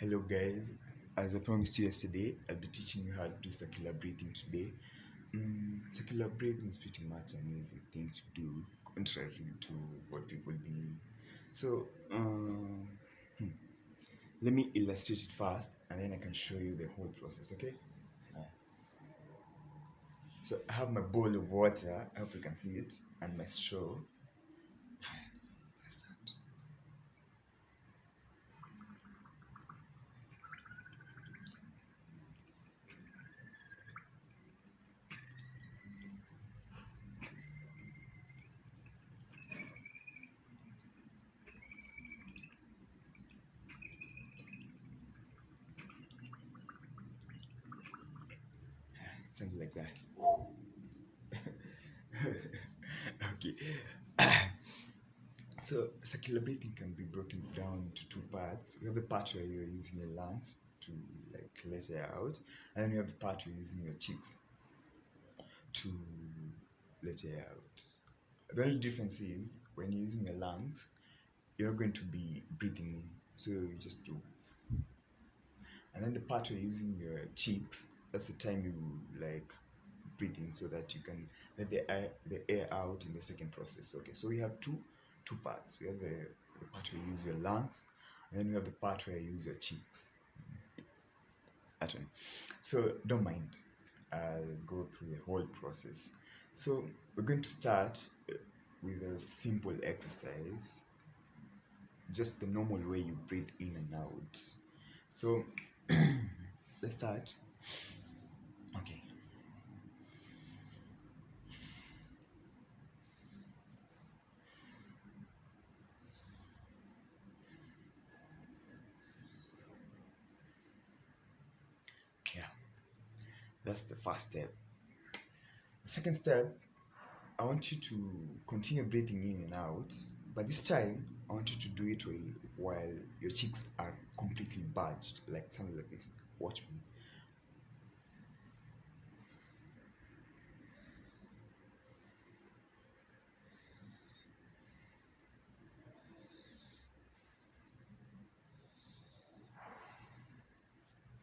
Hello, guys. As I promised you yesterday, I'll be teaching you how to do circular breathing today. Circular breathing is pretty much an easy thing to do, contrary to what people believe. So, hmm, let me illustrate it first, and then I can show you the whole process. Okay? Uh, So, I have my bowl of water. I hope you can see it, and my straw. Let's start. Something like that. Okay. So circular breathing can be broken down to two parts. We have a part where you're using your lungs to like let air out, and then you have the part where you're using your cheeks to let air out. The only difference is when you're using your lungs, you're not going to be breathing in. So you just do. And then the part where you're using your cheeks, that's the time you like breathe in so that you can let the air out in the second process. Okay, so we have two parts. We have the part where you use your lungs, and then we have the part where you use your cheeks. That one. So don't mind. I'll go through the whole process. So we're going to start with a simple exercise, just the normal way you breathe in and out. So let's start. Okay. Yeah, that's the first step. The second step, I want you to continue breathing in and out, but this time I want you to do it while your cheeks are completely budged, like something like this. Watch me.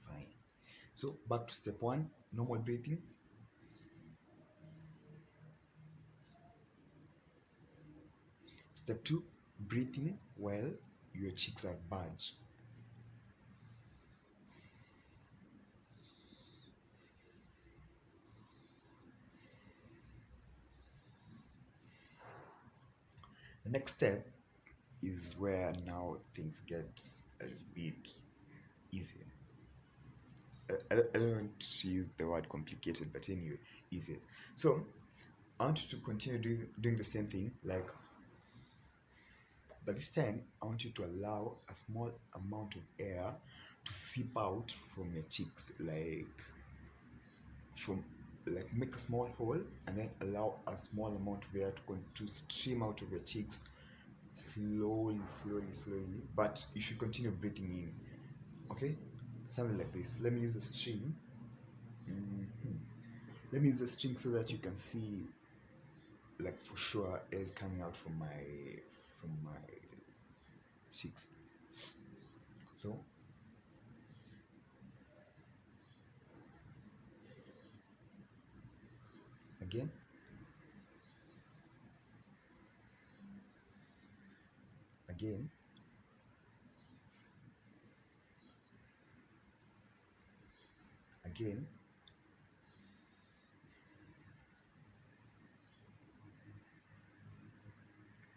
Fine. So back to step one, normal breathing. Step two, breathing while your cheeks are budged. The next step is where now things get a little bit easier. I don't want to use the word complicated, but anyway, easier. So I want you to continue doing the same thing, like, but this time I want you to allow a small amount of air to seep out from your cheeks, from like make a small hole and then allow a small amount of air to stream out of your cheeks slowly, slowly, slowly. But you should continue breathing in. Okay, something like this. Let me use a string. Mhm. Let me use a string so that you can see, like for sure, air is coming out from my cheeks. So again, again, again,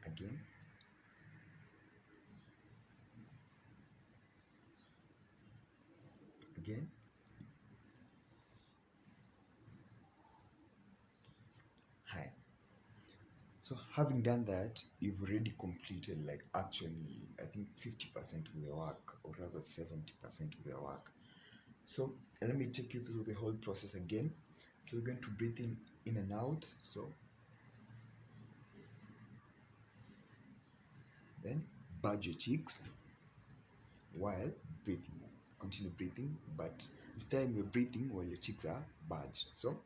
again, again. Hi. So having done that, you've already completed like actually I think 50% of your work, or rather 70% of your work. So let me take you through the whole process again. So we're going to breathe in and out. So then budge your cheeks while breathing. Continue breathing, but this time you're breathing while your cheeks are budged. So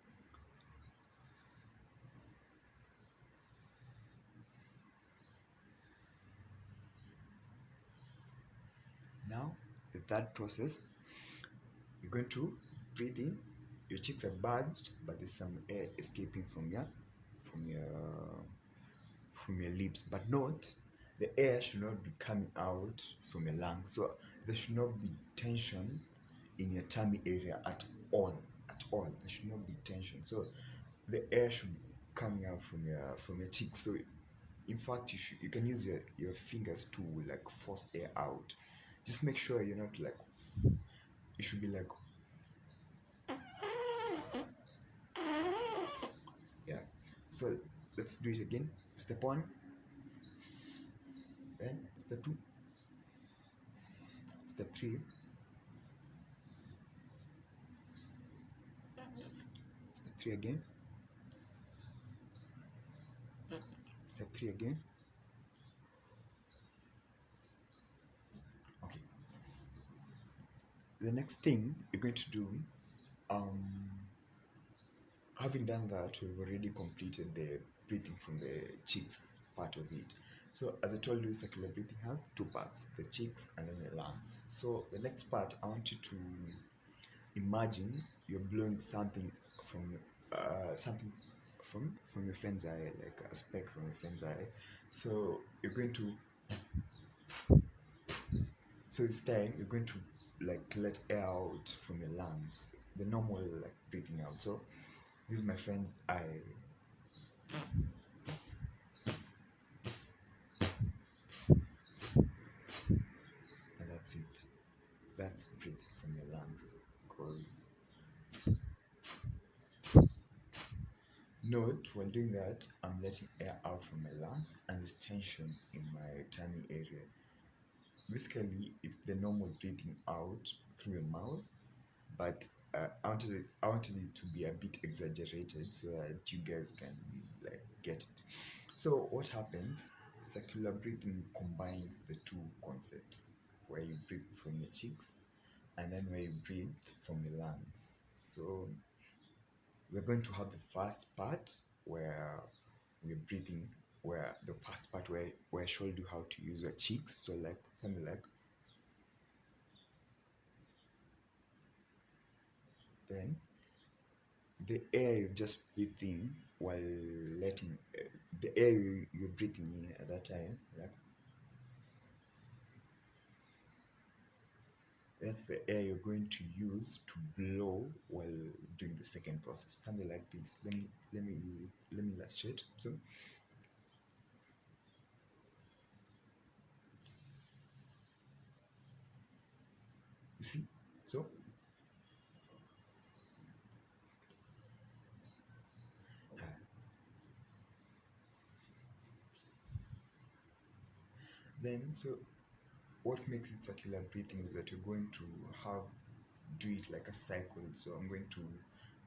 now the third process, you're going to breathe in, your cheeks are budged, but there's some air escaping from your from your lips, but not the air should not be coming out from your lungs. So there should not be tension in your tummy area at all. At all. There should not be tension. So the air should be coming out from your cheeks. So in fact you can use your fingers to like force air out. Just make sure you're not like, it should be like, yeah. So let's do it again. Step one, then step two, step three, step three again, step three again. Okay. The next thing you're going to do, um, having done that, we've already completed the breathing from the cheeks part of it. So as I told you, circular breathing has two parts, the cheeks and then the lungs. So the next part, I want you to imagine you're blowing something from something from your friend's eye, like a speck from your friend's eye. So you're going to, so this time you're going to like let air out from your lungs, the normal like breathing out. So this is my friend's eye. And that's it. That's breathing from your lungs. Because note, while doing that, I'm letting air out from my lungs and there's tension in my tummy area. Basically, it's the normal breathing out through your mouth, but I wanted it to be a bit exaggerated so that you guys can like get it. So what happens? Circular breathing combines the two concepts, where you breathe from your cheeks and then where you breathe from your lungs. So we're going to have the first part where we're breathing, where the first part where I showed you how to use your cheeks. So like something like, then the air you just breathe in while letting the air you're breathing in at that time, like that's the air you're going to use to blow while doing the second process. Something like this. Let me illustrate. So you see, so uh, then so what makes it circular breathing is that you're going to have do it like a cycle. So I'm going to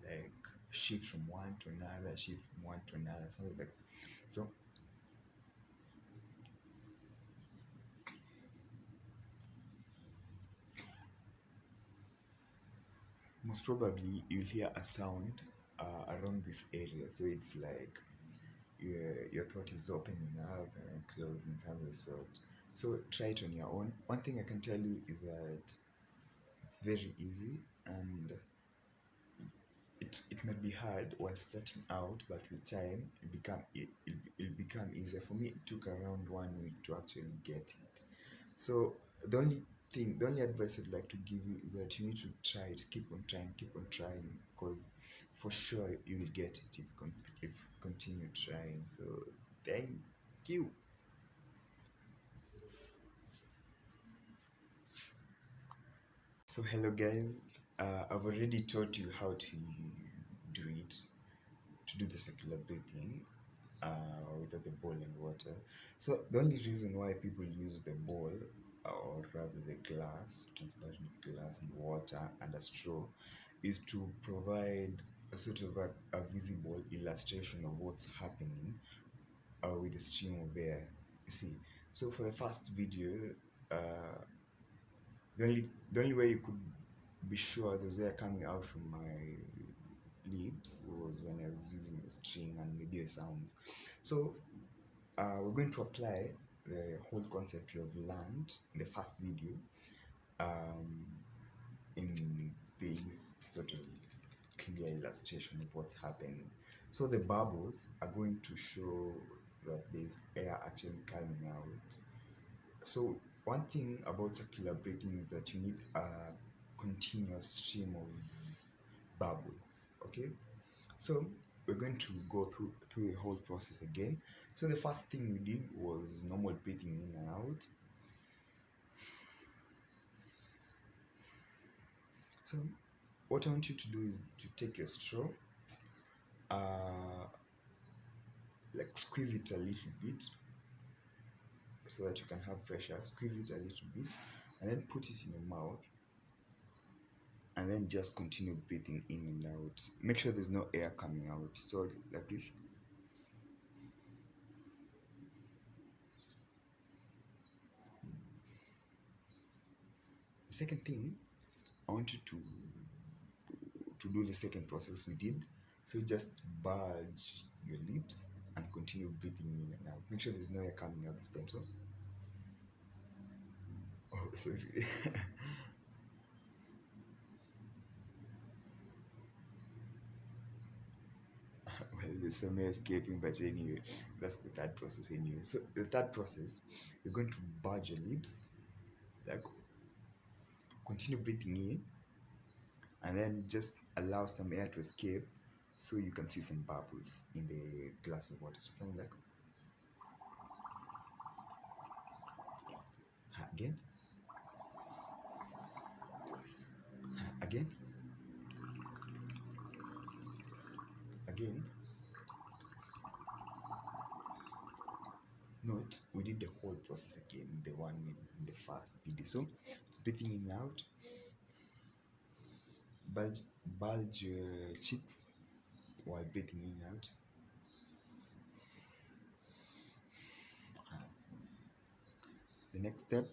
like shift from one to another, shift from one to another, something like, so most probably you'll hear a sound around this area. So it's like your throat is opening up and closing, some of the sort. So try it on your own. One thing I can tell you is that it's very easy, and it might be hard while starting out, but with time it'll become easier. For me, it took around 1 week to actually get it. So the only advice I'd like to give you is that you need to try it, keep on trying, because for sure you will get it if you continue trying. So thank you. So hello guys, I've already taught you how to do it, to do the circular breathing without the bowl and water. So the only reason why people use the bowl, or rather the glass, transparent glass and water and a straw, is to provide a sort of a visible illustration of what's happening with the stream of air. You see, so for the first video, uh, the only way you could be sure there's air coming out from my lips was when I was using the string and maybe the sounds. So we're going to apply the whole concept you have learned in the first video um, in this sort of clear illustration of what's happening. So the bubbles are going to show that there's air actually coming out. So one thing about circular breathing is that you need a continuous stream of bubbles. Okay, so we're going to go through the whole process again. So the first thing we did was normal breathing in and out. So what I want you to do is to take your straw, uh, like squeeze it a little bit so that you can have pressure. Squeeze it a little bit and then put it in your mouth, and then just continue breathing in and out. Make sure there's no air coming out. So like this. The second thing, I want you to do the second process we did. So just bulge your lips and continue breathing in and out. Make sure there's no air coming out this time. So, oh, sorry. Well, there's some air escaping, but anyway, that's the third process anyway. So the third process, you're going to bulge your lips, like continue breathing in, and then just allow some air to escape, so you can see some bubbles in the glass of water. So something like again, again, again. Note we did the whole process again, the one in the first video. So breathing in and out, bulge your cheeks while breathing in and out. The next step,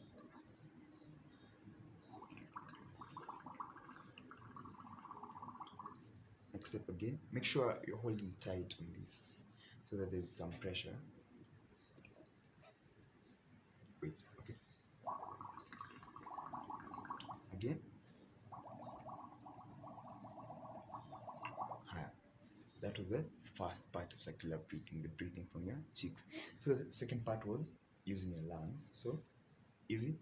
again. Make sure you're holding tight on this so that there's some pressure. Wait, okay. Again. That was the first part of circular breathing, the breathing from your cheeks. So the second part was using your lungs. So easy.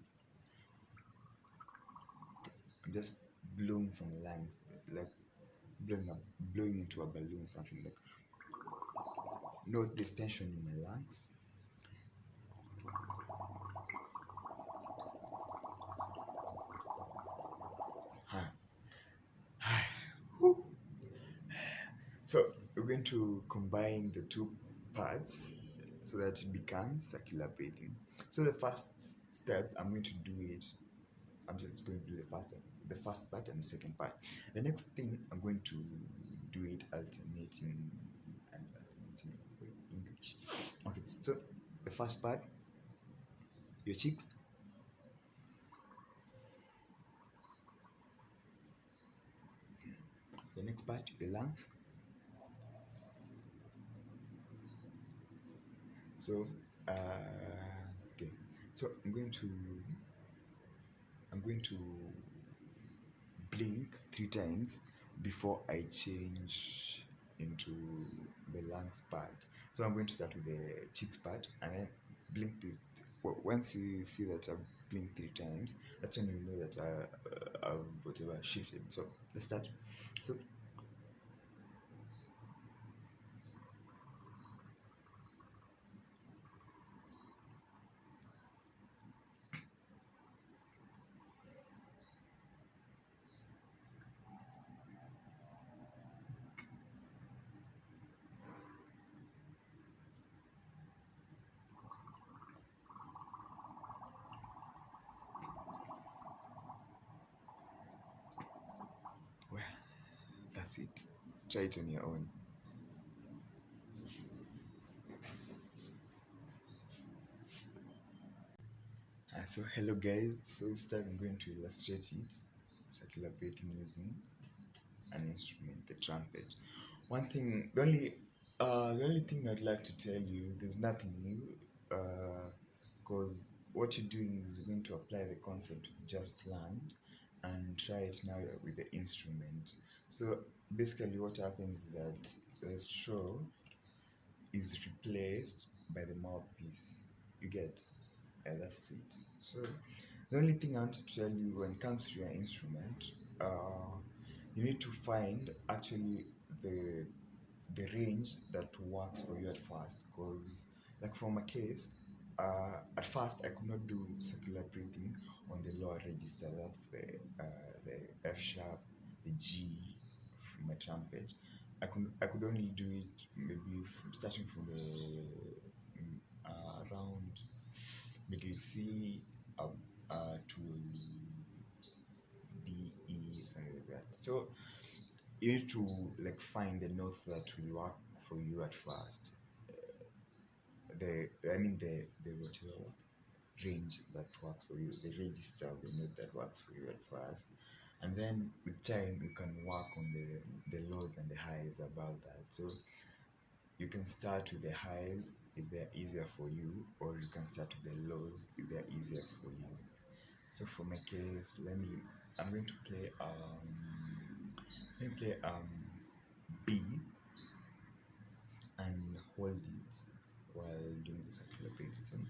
Just blowing from the lungs, like blowing into a balloon, something like. Note this tension in my lungs. So we're going to combine the two parts so that it becomes circular breathing. So the first step, I'm going to do it. I'm just going to do the first part and the second part. The next thing, I'm going to do it alternating English. Okay, so the first part, your cheeks. The next part, your lungs. So, okay. So I'm going to blink 3 times before I change into the lungs part. So I'm going to start with the cheeks part and then blink once you see that I've blinked 3 times, that's when you know that I've whatever shifted. So let's start. So well, that's it. Try it on your own. So hello guys, so this time I'm going to illustrate it, circular breathing using an instrument, the trumpet. One thing, the only thing I'd like to tell you, there's nothing new, because what you're doing is you're going to apply the concept you just learned and try it now with the instrument. So basically, what happens is that the straw is replaced by the mouthpiece. You get? Yeah, that's it. So the only thing I want to tell you when it comes to your instrument, you need to find actually the the range that works for you at first. Because like for my case, at first I could not do circular breathing on the lower register. That's the F sharp, the G from my trumpet. I could only do it maybe starting from the around middle C to D, E, something like that. So you need to like find the notes that will work for you at first. The whatever range that works for you, the register of the note that works for you at first. And then with time you can work on the lows and the highs above that. So you can start with the highs if they're easier for you, or you can start with the lows if they're easier for you. So for my case, I'm going to play let me play B and hold it while doing the circular breathing.